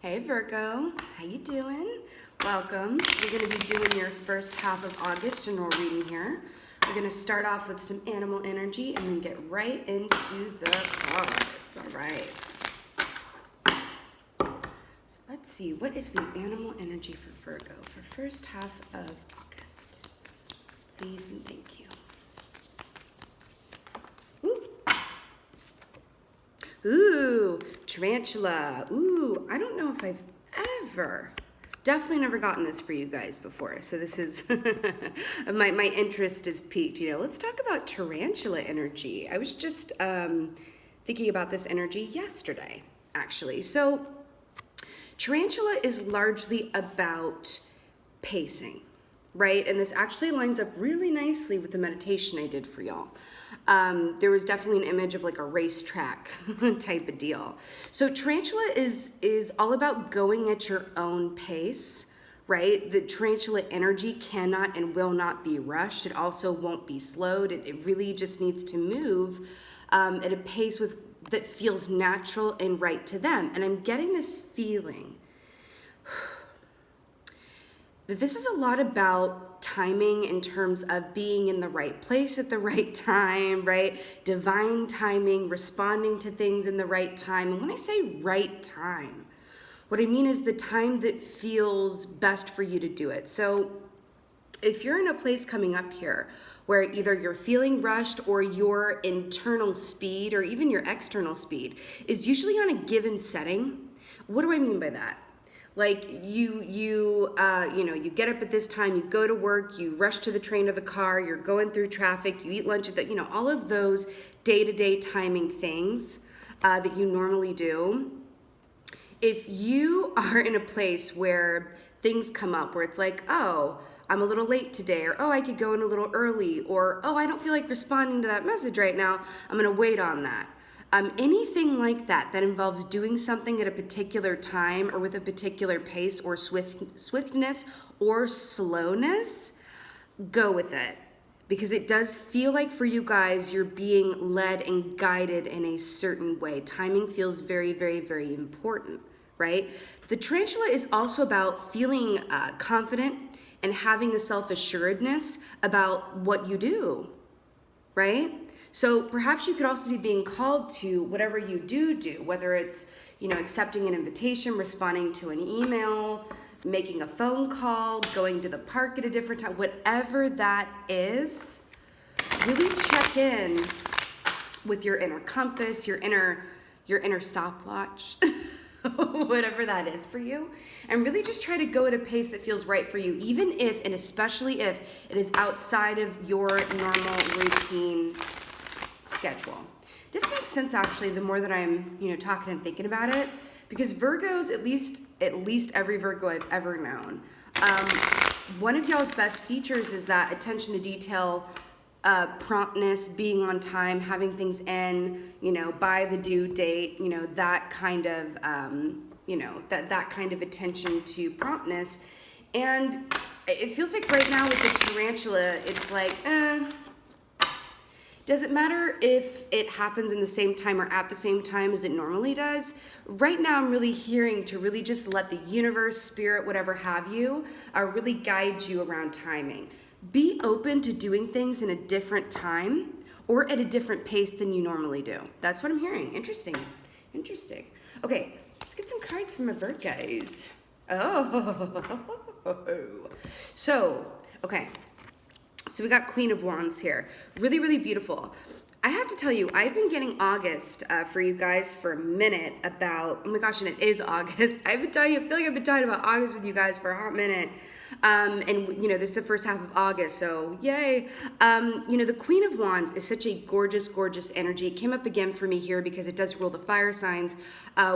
Hey Virgo, how you doing? Welcome. We're going to be doing your first half of August general reading here. We're going to start off with some animal energy and then get right into the cards. All right. So let's see, what is the animal energy for Virgo for first half of August? Please and thank you. Ooh, Tarantula. Ooh, I don't know if I've definitely never gotten this for you guys before. So this is, my interest is piqued. Let's talk about Tarantula energy. I was just thinking about this energy yesterday, actually. So Tarantula is largely about pacing, right? And this actually lines up really nicely with the meditation I did for y'all. There was definitely an image of like a racetrack type of deal. So Tarantula is all about going at your own pace, right? The Tarantula energy cannot and will not be rushed. It also won't be slowed. It really just needs to move at a pace that feels natural and right to them. And I'm getting this feeling that this is a lot about timing in terms of being in the right place at the right time, right? Divine timing, responding to things in the right time. And when I say right time, what I mean is the time that feels best for you to do it. So if you're in a place coming up here where either you're feeling rushed or your internal speed or even your external speed is usually on a given setting, what do I mean by that? Like you get up at this time, you go to work, you rush to the train or the car, you're going through traffic, you eat lunch at the, all of those day-to-day timing things that you normally do. If you are in a place where things come up where it's like, oh, I'm a little late today, or oh, I could go in a little early, or oh, I don't feel like responding to that message right now, I'm gonna wait on that. Anything like that involves doing something at a particular time or with a particular pace or swiftness or slowness, go with it. Because it does feel like for you guys, you're being led and guided in a certain way. Timing feels very, very, very important, right? The Tarantula is also about feeling confident and having a self-assuredness about what you do, right? So perhaps you could also be being called to whatever you do, whether it's, accepting an invitation, responding to an email, making a phone call, going to the park at a different time, whatever that is, really check in with your inner compass, your inner stopwatch, whatever that is for you, and really just try to go at a pace that feels right for you, even if, and especially if it is outside of your normal routine schedule. This makes sense actually the more that I'm talking and thinking about it, because Virgos, at least every Virgo I've ever known, one of y'all's best features is that attention to detail, promptness, being on time, having things in by the due date, that kind of that kind of attention to promptness. And it feels like right now with the Tarantula, it's like does it matter if it happens in the same time or at the same time as it normally does? Right now, I'm really hearing to really just let the universe, spirit, whatever have you, really guide you around timing. Be open to doing things in a different time or at a different pace than you normally do. That's what I'm hearing. Interesting. Okay, let's get some cards from my Virgos. So we got Queen of Wands here. Really, really beautiful. I have to tell you, I've been getting August for you guys for a minute about, oh my gosh, and it is August. I feel like I've been talking about August with you guys for a hot minute. This is the first half of August, so yay. The Queen of Wands is such a gorgeous, gorgeous energy. It came up again for me here because it does rule the fire signs.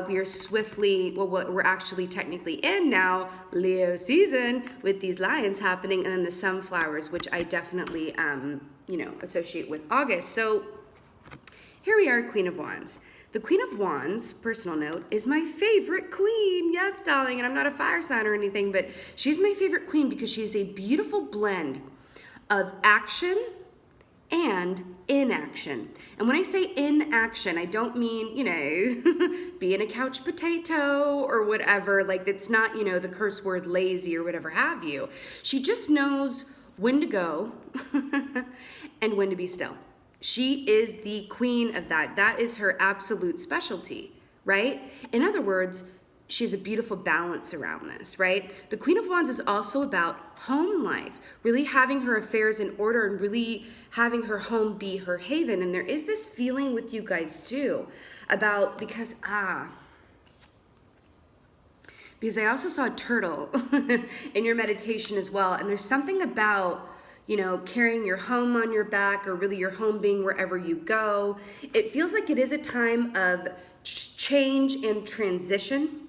We are we're actually technically in now Leo season with these lions happening, and then the sunflowers, which I definitely, associate with August. So here we are, Queen of Wands. The Queen of Wands, personal note, is my favorite queen. Yes, darling, and I'm not a fire sign or anything, but she's my favorite queen because she's a beautiful blend of action and inaction. And when I say inaction, I don't mean, being a couch potato or whatever. Like, it's not, the curse word lazy or whatever have you. She just knows when to go and when to be still. She is the queen of that. That is her absolute specialty, right? In other words, she has a beautiful balance around this, right? The Queen of Wands is also about home life, really having her affairs in order and really having her home be her haven. And there is this feeling with you guys too about, because I also saw a turtle in your meditation as well. And there's something about, carrying your home on your back, or really your home being wherever you go. It feels like it is a time of change and transition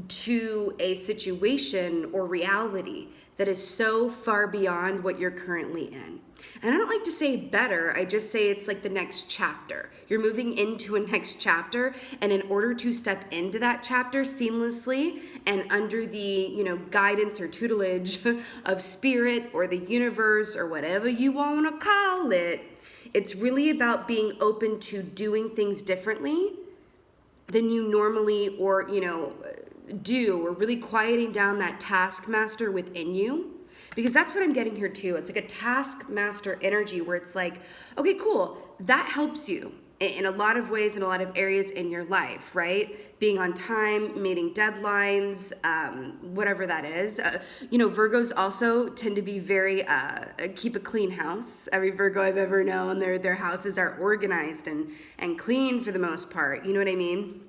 to a situation or reality that is so far beyond what you're currently in. And I don't like to say better, I just say it's like the next chapter. You're moving into a next chapter, and in order to step into that chapter seamlessly and under the, guidance or tutelage of spirit or the universe or whatever you want to call it, it's really about being open to doing things differently than you normally or, do, or really quieting down that taskmaster within you, because that's what I'm getting here too. It's like a taskmaster energy where it's like, okay, cool, that helps you in a lot of ways, in a lot of areas in your life, right? Being on time, meeting deadlines, whatever that is. Virgos also tend to be very, keep a clean house. Every Virgo I've ever known, their houses are organized and clean for the most part. You know what I mean?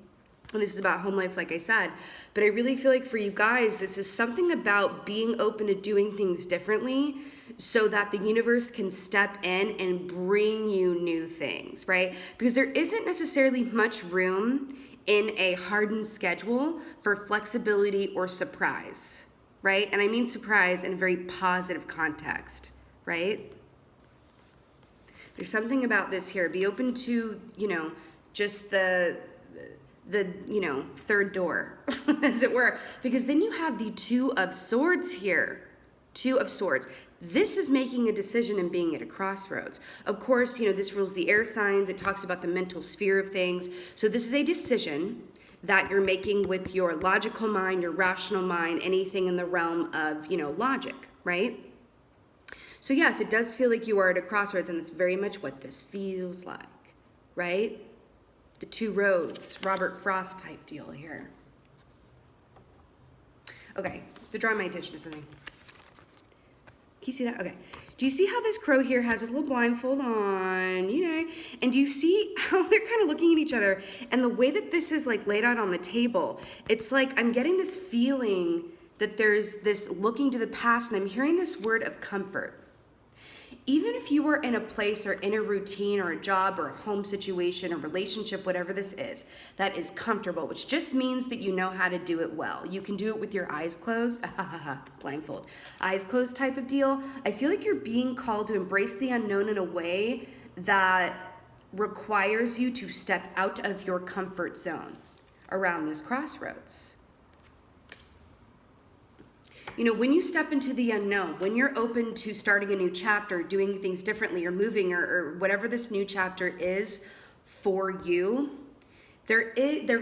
And this is about home life, like I said. But I really feel like for you guys, this is something about being open to doing things differently so that the universe can step in and bring you new things, right? Because there isn't necessarily much room in a hardened schedule for flexibility or surprise, right? And I mean surprise in a very positive context, right? There's something about this here. Be open to, just the third door, as it were, because then you have the Two of Swords here. Two of Swords. This is making a decision and being at a crossroads. Of course, this rules the air signs. It talks about the mental sphere of things. So this is a decision that you're making with your logical mind, your rational mind, anything in the realm of, logic, right? So yes, it does feel like you are at a crossroads, and it's very much what this feels like, right? The two roads, Robert Frost type deal here. Okay, to draw my attention to something. Can you see that? Okay. Do you see how this crow here has a little blindfold on, and do you see how they're kind of looking at each other? And the way that this is like laid out on the table, it's like I'm getting this feeling that there's this looking to the past, and I'm hearing this word of comfort. Even if you are in a place or in a routine or a job or a home situation or relationship, whatever this is, that is comfortable, which just means that you know how to do it well. You can do it with your eyes closed, blindfold, eyes closed type of deal. I feel like you're being called to embrace the unknown in a way that requires you to step out of your comfort zone around this crossroads. When you step into the unknown, when you're open to starting a new chapter, doing things differently or moving or whatever this new chapter is for you, there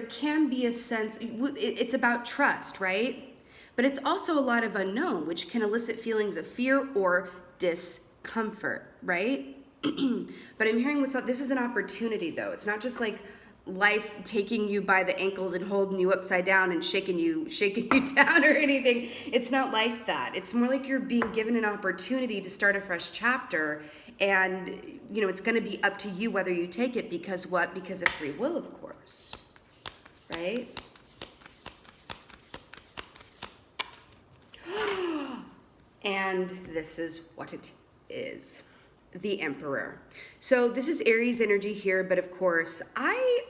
can be a sense, it's about trust, right? But it's also a lot of unknown, which can elicit feelings of fear or discomfort, right? But I'm hearing this is an opportunity though. It's not just like life taking you by the ankles and holding you upside down and shaking you down or anything. It's not like that. It's more like you're being given an opportunity to start a fresh chapter, and it's going to be up to you whether you take it, because what? Because of free will, of course. Right? And this is what it is. The Emperor. So this is Aries energy here, but of course, I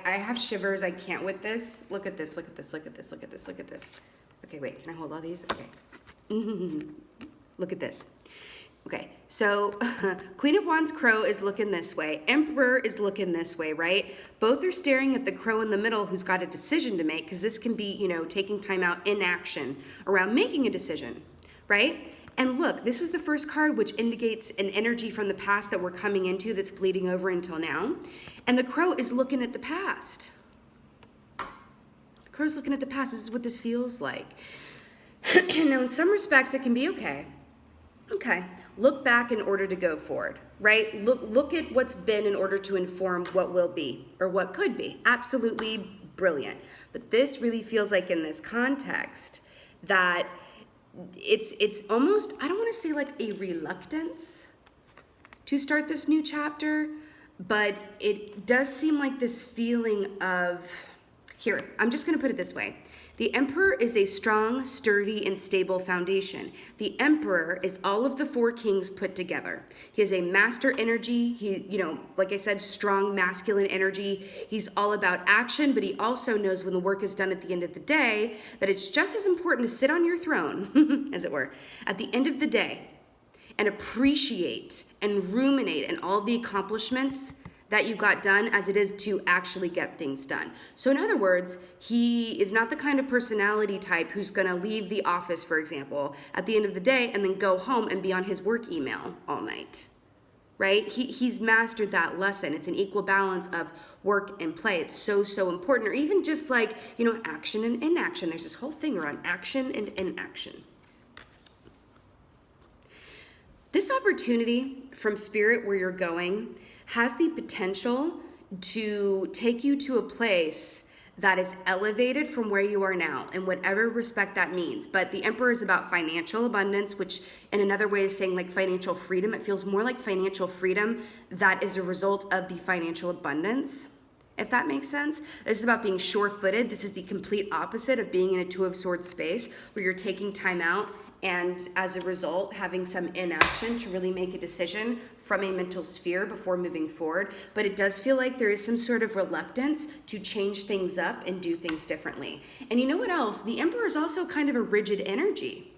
have shivers. I can't with this. Look at this, look at this, look at this, look at this, look at this. Okay, wait, can I hold all these? Okay. Look at this. Okay, so Queen of Wands crow is looking this way. Emperor is looking this way, right? Both are staring at the crow in the middle who's got a decision to make, because this can be, taking time out in action around making a decision, right? And look, this was the first card, which indicates an energy from the past that we're coming into that's bleeding over until now. And the crow is looking at the past. The crow's looking at the past. This is what this feels like. Now, in some respects, it can be okay. Okay, look back in order to go forward, right? Look at what's been in order to inform what will be or what could be. Absolutely brilliant. But this really feels like in this context that it's almost, I don't want to say like a reluctance to start this new chapter, but it does seem like this feeling of, here, I'm just going to put it this way. The Emperor is a strong, sturdy, and stable foundation. The Emperor is all of the four kings put together. He has a master energy. He, like I said, strong masculine energy. He's all about action, but he also knows when the work is done at the end of the day that it's just as important to sit on your throne, as it were, at the end of the day and appreciate and ruminate and all the accomplishments that you got done as it is to actually get things done. So in other words, he is not the kind of personality type who's gonna leave the office, for example, at the end of the day and then go home and be on his work email all night, right? He's mastered that lesson. It's an equal balance of work and play. It's so, so important. Or even just like, action and inaction. There's this whole thing around action and inaction. This opportunity from Spirit where you're going has the potential to take you to a place that is elevated from where you are now in whatever respect that means. But the Emperor is about financial abundance, which in another way is saying like financial freedom. It feels more like financial freedom that is a result of the financial abundance, if that makes sense. This is about being sure-footed. This is the complete opposite of being in a Two of Swords space where you're taking time out and as a result, having some inaction to really make a decision from a mental sphere before moving forward. But it does feel like there is some sort of reluctance to change things up and do things differently. And you know what else? The Emperor is also kind of a rigid energy,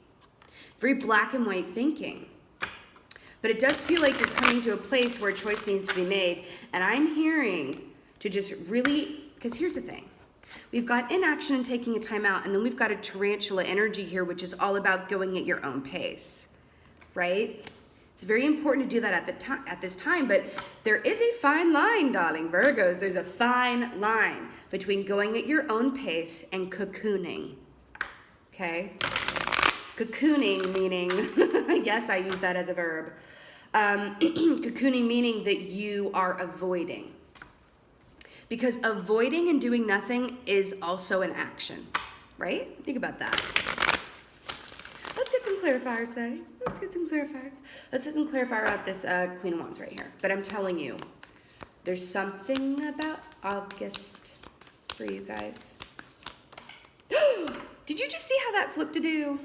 very black and white thinking. But it does feel like you're coming to a place where a choice needs to be made. And I'm hearing to just really, because here's the thing. We've got inaction and taking a time out, and then we've got a tarantula energy here, which is all about going at your own pace, right? It's very important to do that at this time, but there is a fine line, darling Virgos. There's a fine line between going at your own pace and cocooning, okay? Cocooning meaning, yes, I use that as a verb. Cocooning meaning that you are avoiding. Because avoiding and doing nothing is also an action, right? Think about that. Let's get some clarifiers, though. Let's get some clarifier out this Queen of Wands right here. But I'm telling you, there's something about August for you guys. Did you just see how that flipped to do?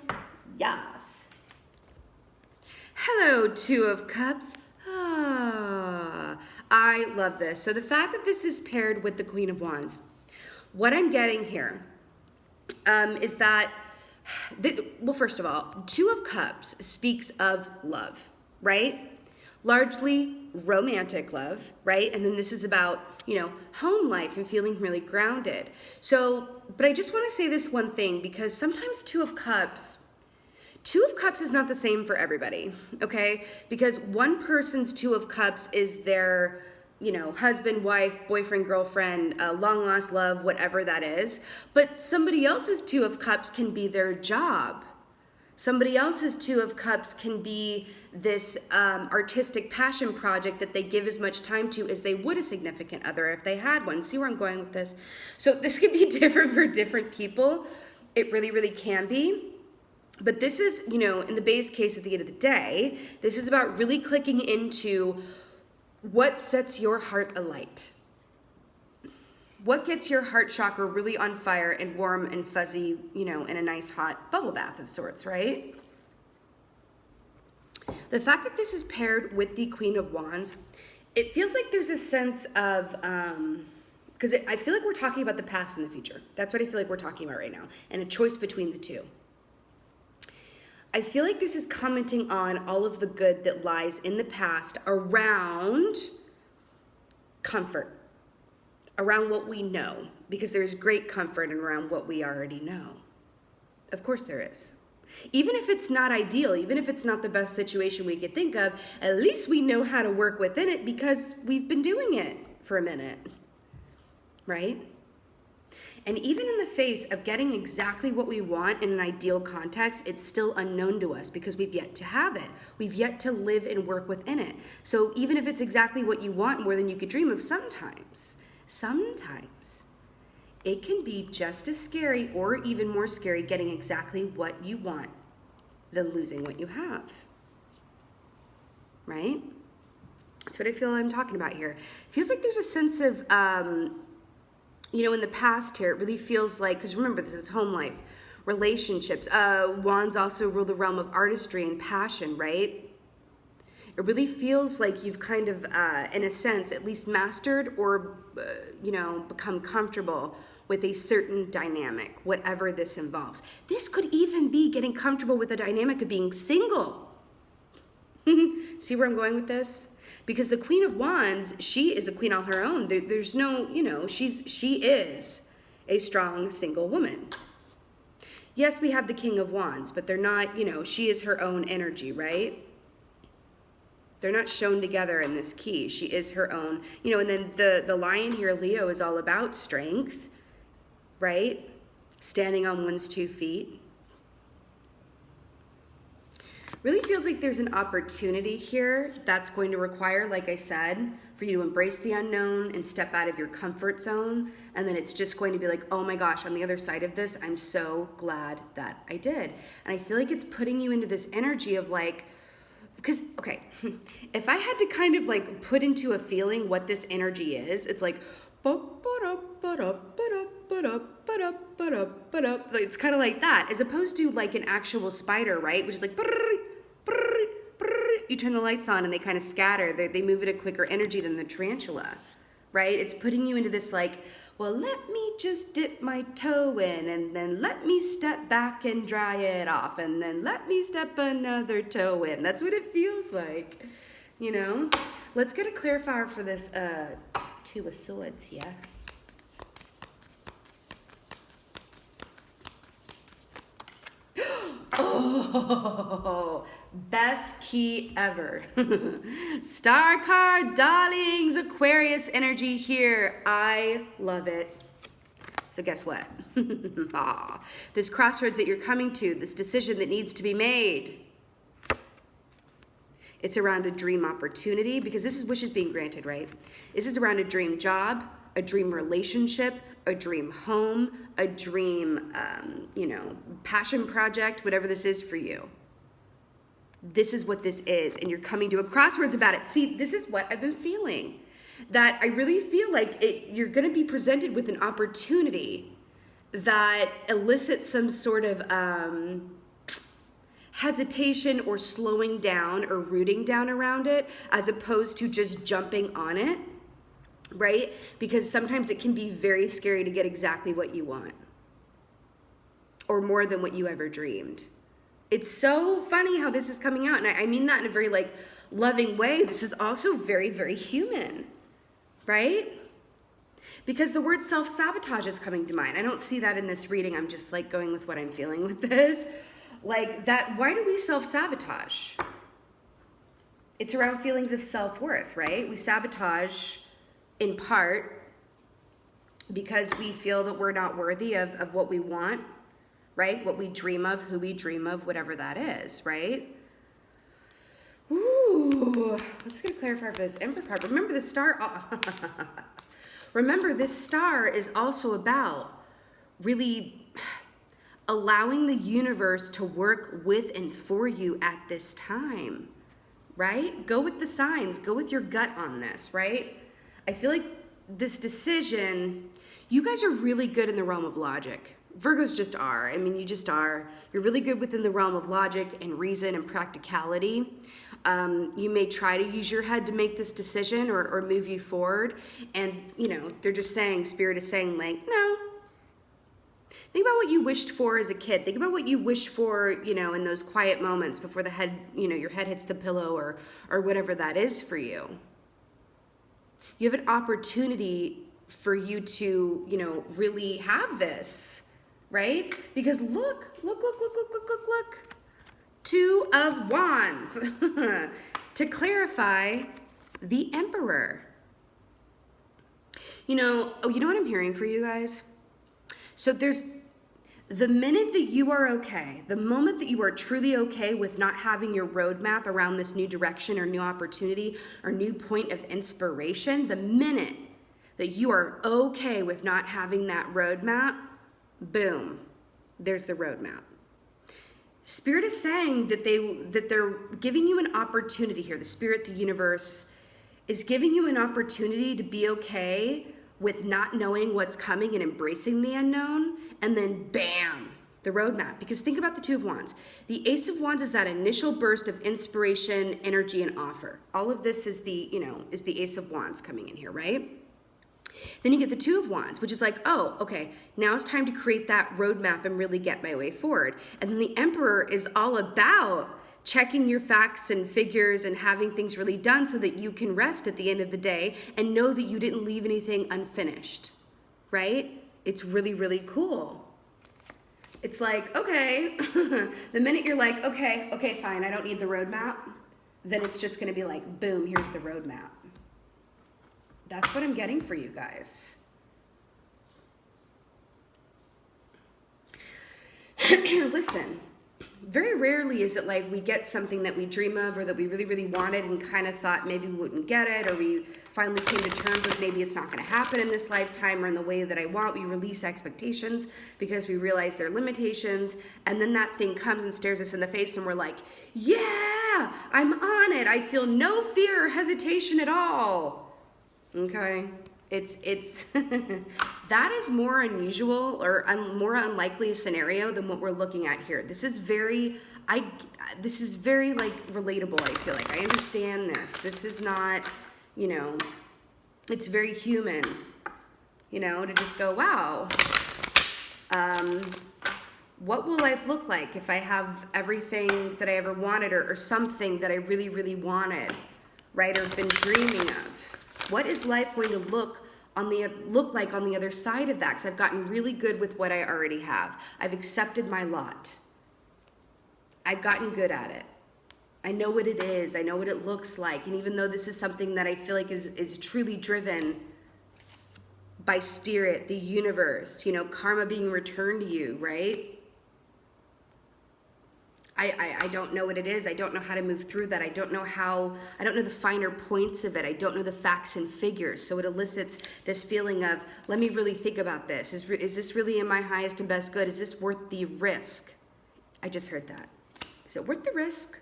Yes. Hello, Two of Cups. I love this. So the fact that this is paired with the Queen of Wands, what I'm getting here is that, well, first of all, Two of Cups speaks of love, right? Largely romantic love, right? And then this is about, home life and feeling really grounded. So, but I just want to say this one thing, because sometimes Two of Cups is not the same for everybody, okay? Because one person's Two of Cups is their, husband, wife, boyfriend, girlfriend, long lost love, whatever that is. But somebody else's Two of Cups can be their job. Somebody else's Two of Cups can be this artistic passion project that they give as much time to as they would a significant other if they had one. See where I'm going with this? So this could be different for different people. It really, really can be. But this is, in the base case at the end of the day, this is about really clicking into what sets your heart alight. What gets your heart chakra really on fire and warm and fuzzy, in a nice hot bubble bath of sorts, right? The fact that this is paired with the Queen of Wands, it feels like there's a sense of, because I feel like we're talking about the past and the future. That's what I feel like we're talking about right now, and a choice between the two. I feel like this is commenting on all of the good that lies in the past around comfort, around what we know, because there's great comfort around what we already know. Of course there is. Even if it's not ideal, even if it's not the best situation we could think of, at least we know how to work within it because we've been doing it for a minute, right? And even in the face of getting exactly what we want in an ideal context, it's still unknown to us because we've yet to have it. We've yet to live and work within it. So even if it's exactly what you want more than you could dream of, sometimes, it can be just as scary or even more scary getting exactly what you want than losing what you have, right? That's what I feel I'm talking about here. It feels like there's a sense of, in the past here, it really feels like, because remember, this is home life, relationships. Wands also rule the realm of artistry and passion, right? It really feels like you've kind of, in a sense, at least mastered or, become comfortable with a certain dynamic, whatever this involves. This could even be getting comfortable with the dynamic of being single. See where I'm going with this? Because the Queen of Wands, she is a queen on her own. There's no, she is a strong single woman. Yes, we have the King of Wands, but they're not, she is her own energy, right? They're not shown together in this key. She is her own, and then the lion here, Leo, is all about strength, right? Standing on one's 2 feet. Really feels like there's an opportunity here that's going to require, like I said, for you to embrace the unknown and step out of your comfort zone. And then it's just going to be like, oh my gosh, on the other side of this, I'm so glad that I did. And I feel like it's putting you into this energy of like, because, okay, if I had to kind of like put into a feeling what this energy is, it's like, it's kind of like that, as opposed to like an actual spider, right? Which is like, you turn the lights on and they kind of scatter. They move at a quicker energy than the tarantula, right? It's putting you into this like, well, let me just dip my toe in and then let me step back and dry it off and then let me step another toe in. That's what it feels like, Let's get a clarifier for this 2 of Swords here. Oh, best key ever. Star card, darlings, Aquarius energy here. I love it. So guess what? This crossroads that you're coming to, this decision that needs to be made. It's around a dream opportunity, because this is wishes being granted, right? This is around a dream job, a dream relationship, a dream home, a dream, passion project, whatever this is for you. This is what this is, and you're coming to a crossroads about it. See, this is what I've been feeling. That I really feel like you're going to be presented with an opportunity that elicits some sort of hesitation or slowing down or rooting down around it, as opposed to just jumping on it, right? Because sometimes it can be very scary to get exactly what you want, or more than what you ever dreamed. It's so funny how this is coming out, and I mean that in a very like loving way. This is also very, very human, right? Because the word self-sabotage is coming to mind. I don't see that in this reading. I'm just like going with what I'm feeling with this. Like that, why do we self-sabotage? It's around feelings of self-worth, right? We sabotage in part because we feel that we're not worthy of what we want, right? What we dream of, who we dream of, whatever that is, right? Ooh, let's get a clarifier for this Emperor card. Remember the star, remember this star is also about really allowing the universe to work with and for you at this time, right? Go with the signs, go with your gut on this, right? I feel like this decision, you guys are really good in the realm of logic. Virgos just are. I mean, you just are. You're really good within the realm of logic and reason and practicality. You may try to use your head to make this decision or move you forward. And, they're just saying, Spirit is saying, like, no. Think about what you wished for as a kid. Think about what you wished for, in those quiet moments before the head, your head hits the pillow or whatever that is for you. You have an opportunity for you to, really have this right? Because look. Two of Wands. To clarify, the Emperor. You know what I'm hearing for you guys? So there's the minute that you are okay, the moment that you are truly okay with not having your roadmap around this new direction or new opportunity or new point of inspiration, the minute that you are okay with not having that roadmap, boom, there's the roadmap. Spirit is saying that they're giving you an opportunity here. The Spirit, the universe, is giving you an opportunity to be okay with not knowing what's coming and embracing the unknown, and then bam, the roadmap. Because think about the Two of Wands. The Ace of Wands is that initial burst of inspiration, energy, and offer. All of this is the Ace of Wands coming in here, right? Then you get the Two of Wands, which is like, oh, okay, now it's time to create that roadmap and really get my way forward. And then the Emperor is all about checking your facts and figures and having things really done so that you can rest at the end of the day and know that you didn't leave anything unfinished, right? It's really, really cool. It's like, okay, the minute you're like, okay, fine, I don't need the roadmap, then it's just gonna be like, boom, here's the roadmap. That's what I'm getting for you guys. Listen, very rarely is it like we get something that we dream of or that we really, really wanted and kind of thought maybe we wouldn't get it, or we finally came to terms with maybe it's not going to happen in this lifetime or in the way that I want. We release expectations because we realize their limitations, and then that thing comes and stares us in the face and we're like, yeah, I'm on it. I feel no fear or hesitation at all. Okay, it's that is more unusual or more unlikely a scenario than what we're looking at here. This is very like relatable. I feel like I understand this. This is not, it's very human, to just go, wow, what will life look like if I have everything that I ever wanted or something that I really, really wanted, right, or been dreaming of? What is life going to look like on the other side of that? Because I've gotten really good with what I already have. I've accepted my lot. I've gotten good at it. I know what it is. I know what it looks like. And even though this is something that I feel like is truly driven by spirit, the universe, karma being returned to you, right? I don't know what it is. I don't know how to move through that. I don't know the finer points of it. I don't know the facts and figures. So it elicits this feeling of, let me really think about this. Is this really in my highest and best good? Is this worth the risk? I just heard that. Is it worth the risk?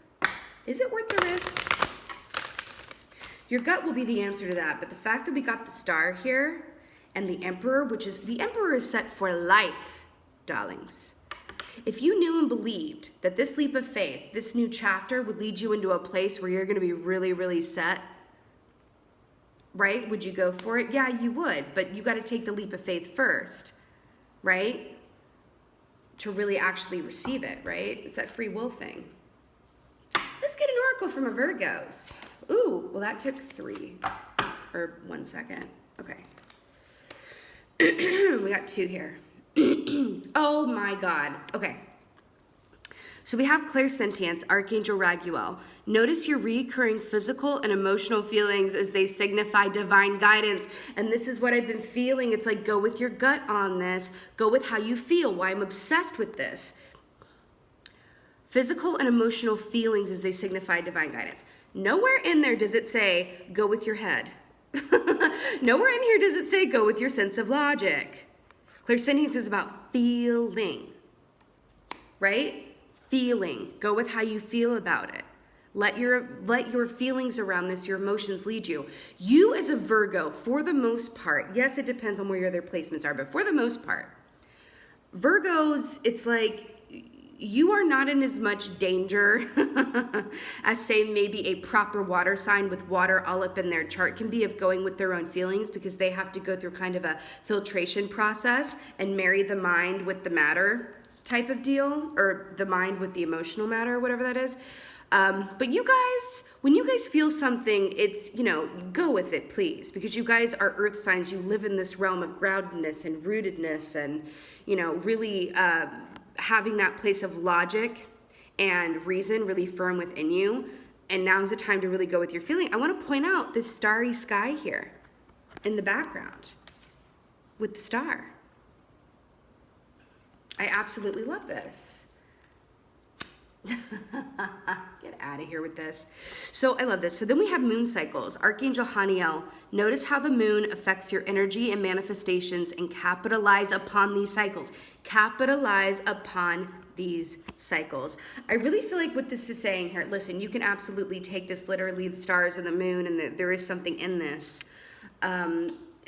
Is it worth the risk? Your gut will be the answer to that. But the fact that we got the Star here and the Emperor, the Emperor is set for life, darlings. If you knew and believed that this leap of faith, this new chapter would lead you into a place where you're going to be really, really set, right? Would you go for it? Yeah, you would, but you got to take the leap of faith first, right? To really actually receive it, right? It's that free will thing. Let's get an oracle from a Virgos. Ooh, well that took 3, or 1 second. Okay. We got 2 here. Oh my God. Okay. So we have clairsentience, Archangel Raguel. Notice your recurring physical and emotional feelings as they signify divine guidance. And this is what I've been feeling. It's like, go with your gut on this. Go with how you feel. Why I'm obsessed with this. Physical and emotional feelings as they signify divine guidance. Nowhere in there does it say, go with your head. Nowhere in here does it say, go with your sense of logic. Clairsentience is about feeling, right? Feeling. Go with how you feel about it. Let your feelings around this, your emotions lead you. You as a Virgo, for the most part, yes, it depends on where your other placements are, but for the most part, Virgos, it's like you are not in as much danger as, say, maybe a proper water sign with water all up in their chart can be of going with their own feelings, because they have to go through kind of a filtration process and marry the mind with the matter type of deal, or the mind with the emotional matter, whatever that is. But you guys, when you guys feel something, it's, go with it, please, because you guys are earth signs. You live in this realm of groundedness and rootedness and, really having that place of logic and reason really firm within you. And now's the time to really go with your feeling. I want to point out this starry sky here in the background with the star. I absolutely love this. Get out of here with this. So I love this. So then we have moon cycles. Archangel Haniel, notice how the moon affects your energy and manifestations, and capitalize upon these cycles. Capitalize upon these cycles. I really feel like what this is saying here, listen, you can absolutely take this literally, the stars and the moon, and there is something in this.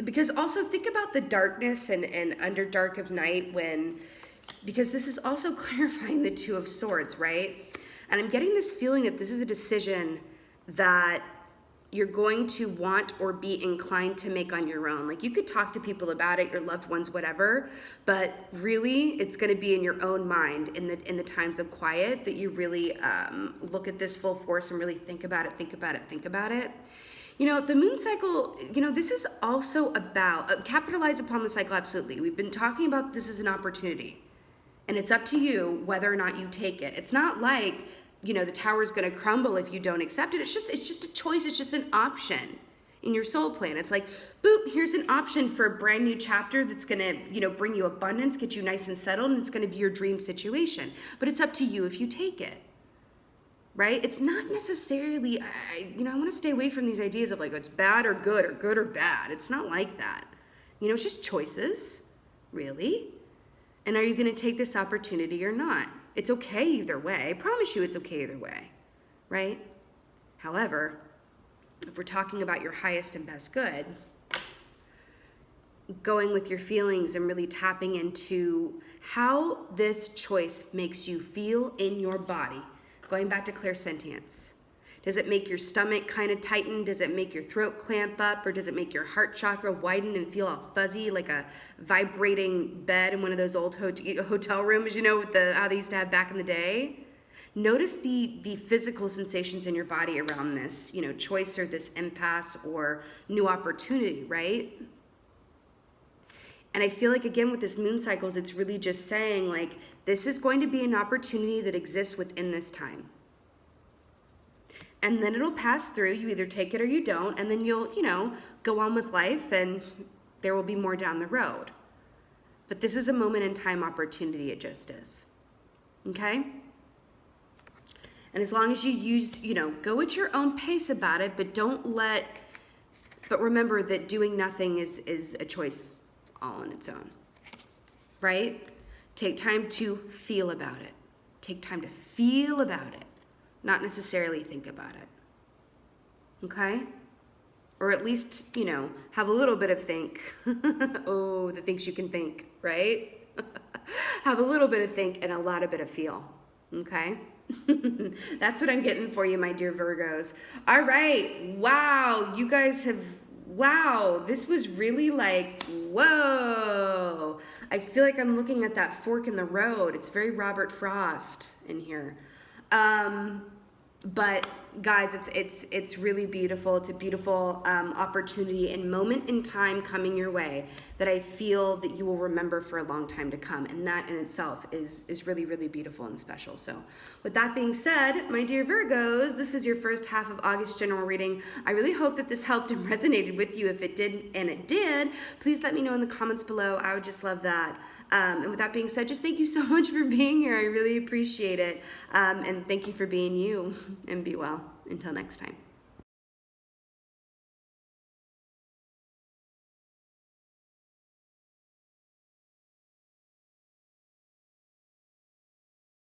Because also think about the darkness and under dark of night because this is also clarifying the Two of Swords, right? And I'm getting this feeling that this is a decision that you're going to want or be inclined to make on your own. Like, you could talk to people about it, your loved ones, whatever, but really it's going to be in your own mind in the times of quiet that you really look at this full force and really think about it. The moon cycle, this is also about, capitalize upon the cycle, absolutely. We've been talking about this as an opportunity. And it's up to you whether or not you take it. It's not like, the tower's going to crumble if you don't accept it. It's just a choice. It's just an option in your soul plan. It's like, boop, here's an option for a brand new chapter that's going to, bring you abundance, get you nice and settled, and it's going to be your dream situation. But it's up to you if you take it. Right? It's not necessarily, I want to stay away from these ideas of like, it's bad or good or bad. It's not like that. It's just choices, really. And are you going to take this opportunity or not? It's okay either way. I promise you it's okay either way, right? However, if we're talking about your highest and best good, going with your feelings and really tapping into how this choice makes you feel in your body, going back to clairsentience. Does it make your stomach kind of tighten? Does it make your throat clamp up? Or does it make your heart chakra widen and feel all fuzzy like a vibrating bed in one of those old hotel rooms, with how they used to have back in the day? Notice the physical sensations in your body around this, choice or this impasse or new opportunity, right? And I feel like, again, with this moon cycles, it's really just saying, like, this is going to be an opportunity that exists within this time. And then it'll pass through. You either take it or you don't. And then you'll, go on with life, and there will be more down the road. But this is a moment in time opportunity. It just is. Okay? And as long as you go at your own pace about it, but remember that doing nothing is a choice all on its own. Right? Take time to feel about it. Take time to feel about it. Not necessarily think about it. Okay? Or at least, have a little bit of think. Oh, the things you can think, right? Have a little bit of think and a lot of bit of feel. Okay? That's what I'm getting for you, my dear Virgos. All right. Wow. You guys wow. This was really like, whoa. I feel like I'm looking at that fork in the road. It's very Robert Frost in here. But guys, it's really beautiful. It's a beautiful opportunity and moment in time coming your way that I feel that you will remember for a long time to come. And that in itself is really, really beautiful and special. So with that being said, my dear Virgos, this was your first half of August general reading. I really hope that this helped and resonated with you. If it did, and it did, please let me know in the comments below. I would just love that. And with that being said, just thank you so much for being here. I really appreciate it. And thank you for being you. And be well. Until next time.